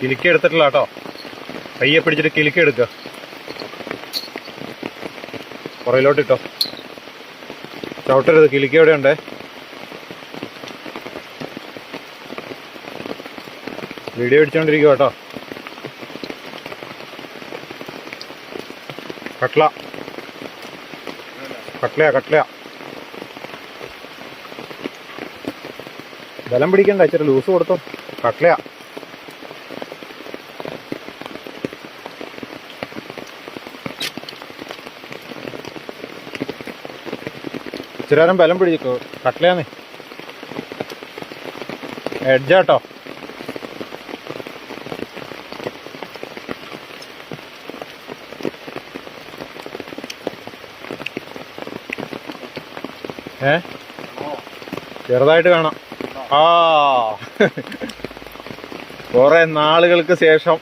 കിലുക്കി എടുത്തിട്ടില്ല കേട്ടോ. കയ്യെ പിടിച്ചിട്ട് കിലുക്കി എടുക്കുക. പുറയിലോട്ട് ഇട്ടോ. ചവിട്ടരുത്. കിലുക്കി എവിടെ ഉണ്ടേ? വീഡിയോ അടിച്ചോണ്ടിരിക്കുക കേട്ടോ. കട്ട്ല കട്ട്ലയാ കട്ട്ലയാ. ബലം പിടിക്കണ്ട, ഇച്ചിരി ലൂസ് കൊടുത്തോ. കട്ട്ലയാ. ഇച്ചിരി നേരം ബലം പിടിച്ചോ. കട്ട്ലയാന്നേ. എഡ്ജാട്ടോ. ചെറുതായിട്ട് കാണാം. ആ കുറെ നാളുകൾക്ക് ശേഷം.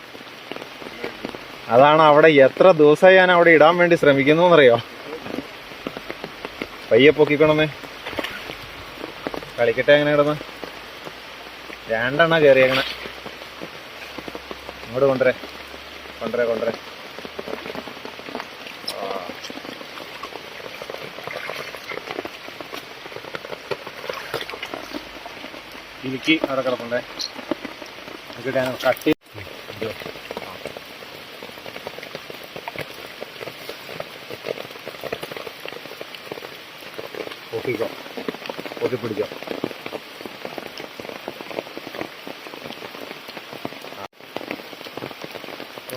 അതാണ് അവിടെ എത്ര ദിവസമായി ഞാൻ അവിടെ ഇടാൻ വേണ്ടി ശ്രമിക്കുന്നു എന്നറിയോ. പയ്യെ പൊക്കിക്കണമെന്ന്. കളിക്കട്ടെ. എങ്ങനെ കിടന്ന് രണ്ടെണ്ണ കയറിയേക്കണേ. ഇങ്ങോട്ട് കൊണ്ടുവരേ കൊണ്ടുവരേ കൊണ്ടുവരേ. കിലുക്കി അവിടെ കിടപ്പുണ്ടേ. കട്ടി പൊക്കിക്കോ. പൊക്കിപ്പിടിക്കോ.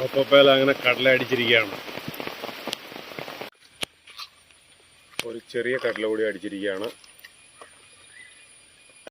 ഓപ്പപ്പേല അങ്ങനെ കടല അടിച്ചിരിക്കുകയാണ്. ഒരു ചെറിയ കടല കൂടി അടിച്ചിരിക്കുകയാണ്.